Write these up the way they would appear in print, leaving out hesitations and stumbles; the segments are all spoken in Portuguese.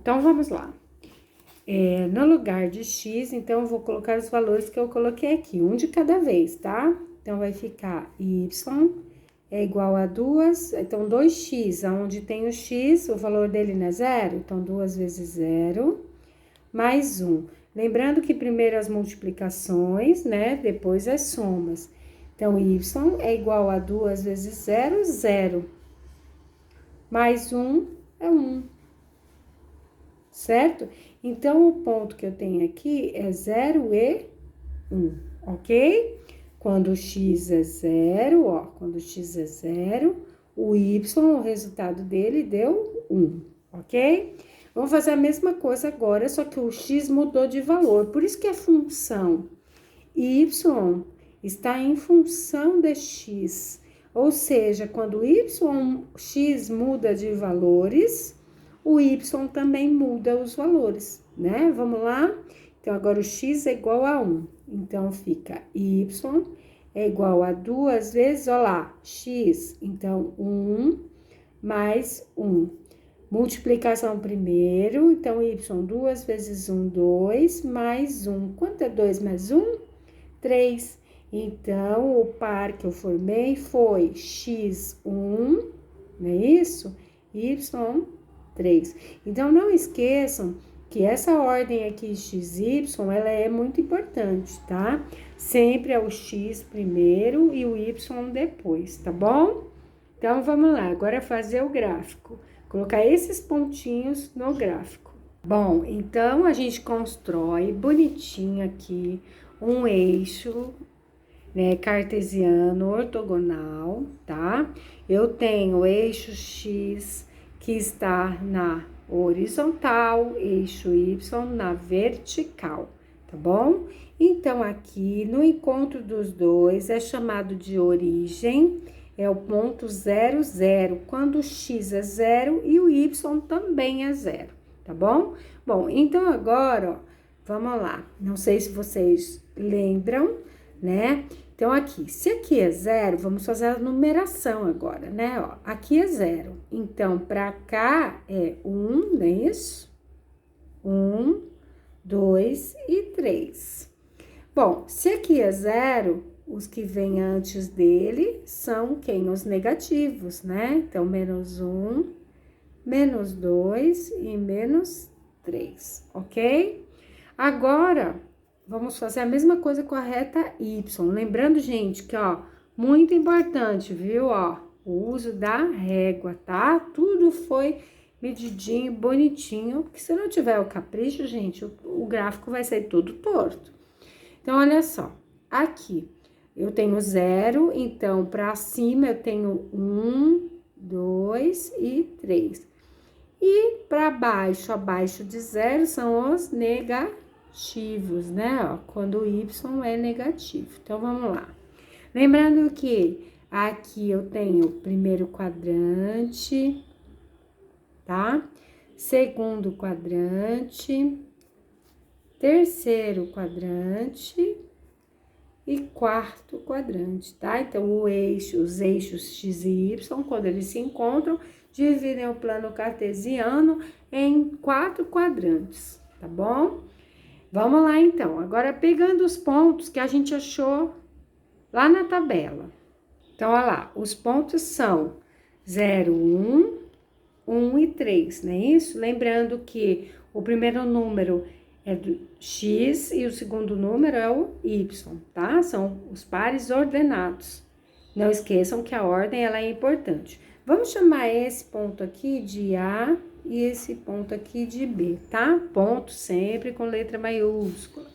Então, vamos lá. No lugar de x, então, eu vou colocar os valores que eu coloquei aqui, um de cada vez, tá? Então, vai ficar y é igual a 2, então, 2x, onde tem o x, o valor dele não é 0, então, 2 vezes 0, mais 1. Lembrando que primeiro as multiplicações, né? Depois as somas. Então, y é igual a 2 vezes 0, 0. Mais 1 é 1. Certo? Então, o ponto que eu tenho aqui é 0 e 1, ok? Quando x é 0, ó, quando x é 0, o y, o resultado dele deu 1, ok? Vamos fazer a mesma coisa agora, só que o x mudou de valor, por isso que é função. Y está em função de x, ou seja, quando x muda de valores, o y também muda os valores, né? Vamos lá? Então, agora o x é igual a 1. Então, fica y é igual a 2 vezes, ó lá, x. Então, 1 mais 1. Multiplicação primeiro, então, y, 2 vezes 1, 2, mais 1. Quanto é 2 mais 1? 3. Então, o par que eu formei foi x1, não é isso? y3. Então, não esqueçam que essa ordem aqui, xy, ela é muito importante, tá? Sempre é o x primeiro e o y depois, tá bom? Então, vamos lá, agora fazer o gráfico. Colocar esses pontinhos no gráfico. Bom, então, a gente constrói bonitinho aqui um eixo, né, cartesiano ortogonal, tá? Eu tenho o eixo x que está na horizontal, eixo y na vertical, tá bom? Então, aqui no encontro dos dois é chamado de origem, é o ponto 0, 0, quando o x é 0 e o y também é 0, tá bom? Bom, então agora, ó, vamos lá. Não sei se vocês lembram, né? Então, aqui, se aqui é 0, vamos fazer a numeração agora, né? Ó, aqui é 0. Então, pra cá é 1, não é isso? 1, 2 e 3. Bom, se aqui é 0, os que vêm antes dele são quem? Os negativos, né? Então, menos 1, menos 2 e menos 3, ok? Agora, vamos fazer a mesma coisa com a reta y. Lembrando, gente, que, ó, muito importante, viu? Ó, o uso da régua, tá? Tudo foi medidinho, bonitinho, porque se não tiver o capricho, gente, o gráfico vai sair todo torto. Então, olha só, aqui eu tenho 0, então, para cima eu tenho 1, 2 e 3. E para baixo, abaixo de 0, são os negativos, né? Ó, quando o y é negativo. Então, vamos lá. Lembrando que aqui eu tenho o primeiro quadrante, tá? Segundo quadrante, terceiro quadrante e quarto quadrante, tá? Então, os eixos x e y, quando eles se encontram, dividem o plano cartesiano em 4 quadrantes, tá bom? Vamos lá, então. Agora, pegando os pontos que a gente achou lá na tabela. Então, olha lá, os pontos são 0, 1, 1 e 3, não é isso? Lembrando que o primeiro número é do x e o segundo número é o y, tá? São os pares ordenados. Não esqueçam que a ordem, ela é importante. Vamos chamar esse ponto aqui de A e esse ponto aqui de B, tá? Ponto sempre com letra maiúscula.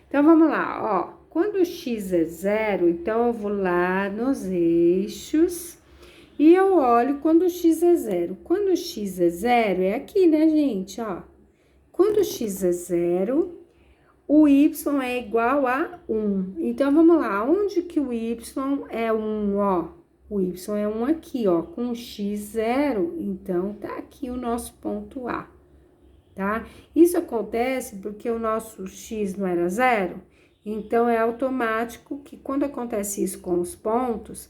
Então, vamos lá, ó. Quando o x é 0, então eu vou lá nos eixos e eu olho quando o x é 0. Quando o x é 0, é aqui, né, gente, ó. Quando o x é 0, o y é igual a 1. Então, vamos lá, onde que o y é 1, ó? O y é 1 aqui, ó, com o x 0, então, tá aqui o nosso ponto A, tá? Isso acontece porque o nosso x não era 0, então, é automático que quando acontece isso com os pontos,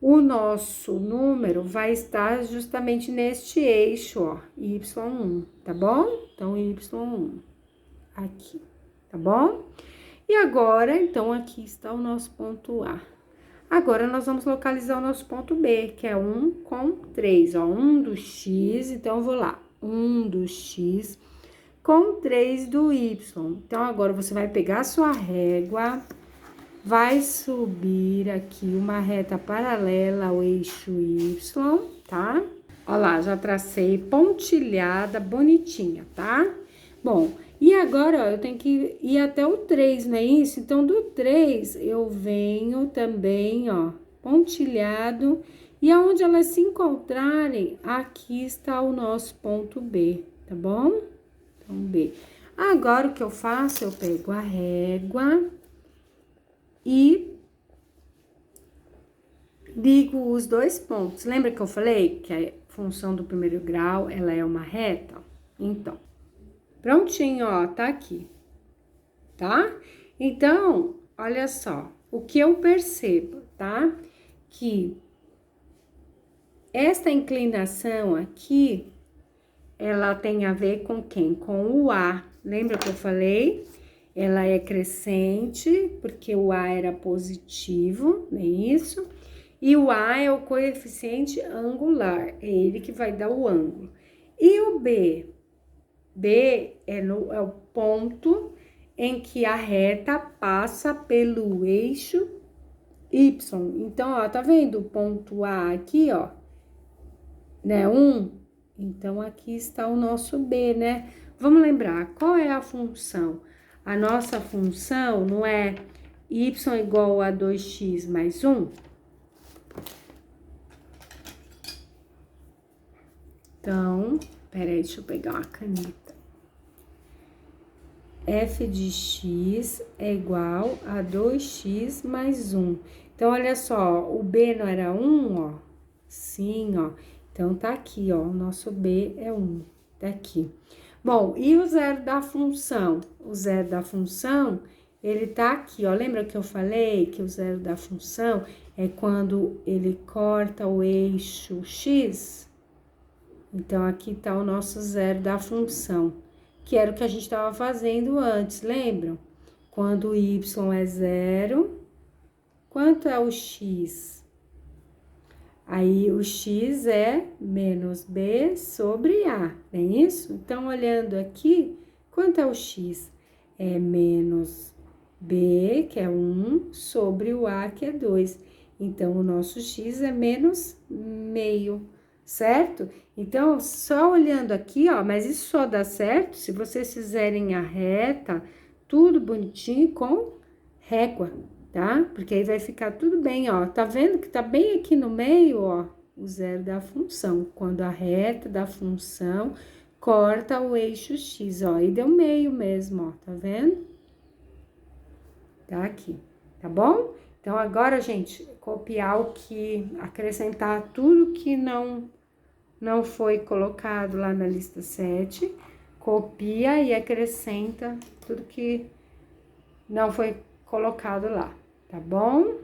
o nosso número vai estar justamente neste eixo, ó, Y1, tá bom? Então, Y1 aqui, tá bom? E agora, então, aqui está o nosso ponto A. Agora, nós vamos localizar o nosso ponto B, que é 1 com 3, ó, 1 do X, então, eu vou lá, 1 do X com 3 do Y. Então, agora, você vai pegar a sua régua, vai subir aqui uma reta paralela ao eixo Y, tá? Ó lá, já tracei pontilhada, bonitinha, tá? Bom, e agora, ó, eu tenho que ir até o 3, não é isso? Então, do 3, eu venho também, ó, pontilhado. E aonde elas se encontrarem, aqui está o nosso ponto B, tá bom? Então, B. Agora, o que eu faço? Eu pego a régua e ligo os dois pontos. Lembra que eu falei que a função do primeiro grau, ela é uma reta? Então, prontinho, ó, tá aqui, tá? Então, olha só, o que eu percebo, tá? Que esta inclinação aqui, ela tem a ver com quem? Com o A. Lembra que eu falei? Ela é crescente, porque o A era positivo, não é isso? E o A é o coeficiente angular, é ele que vai dar o ângulo. E o B? B é o ponto em que a reta passa pelo eixo Y. Então, ó, tá vendo o ponto A aqui, ó? Né, 1? Então, aqui está o nosso B, né? Vamos lembrar, qual é a função? A nossa função não é y igual a 2x mais 1? Então, peraí, deixa eu pegar uma caneta. F de x é igual a 2x mais 1. Então, olha só, o B não era 1, ó? Sim, ó. Então, tá aqui, ó, o nosso B é 1, tá aqui. Bom, e o zero da função? O zero da função, ele tá aqui, ó. Lembra que eu falei que o zero da função é quando ele corta o eixo x? Então, aqui tá o nosso zero da função, que era o que a gente estava fazendo antes, lembram? Quando o y é 0, quanto é o x? Aí, o x é menos b sobre a, não é isso? Então, olhando aqui, quanto é o x? É menos b, que é 1, sobre o a, que é 2. Então, o nosso x é menos meio, certo? Então, só olhando aqui, ó, mas isso só dá certo se vocês fizerem a reta, tudo bonitinho com régua, tá? Porque aí vai ficar tudo bem, ó. Tá vendo que tá bem aqui no meio, ó, o zero da função. Quando a reta da função corta o eixo x, ó. E deu meio mesmo, ó. Tá vendo? Tá aqui, tá bom? Então, agora, gente, copiar o que... acrescentar tudo que não foi colocado lá na lista 7. Copia e acrescenta tudo que não foi colocado lá. Tá bom?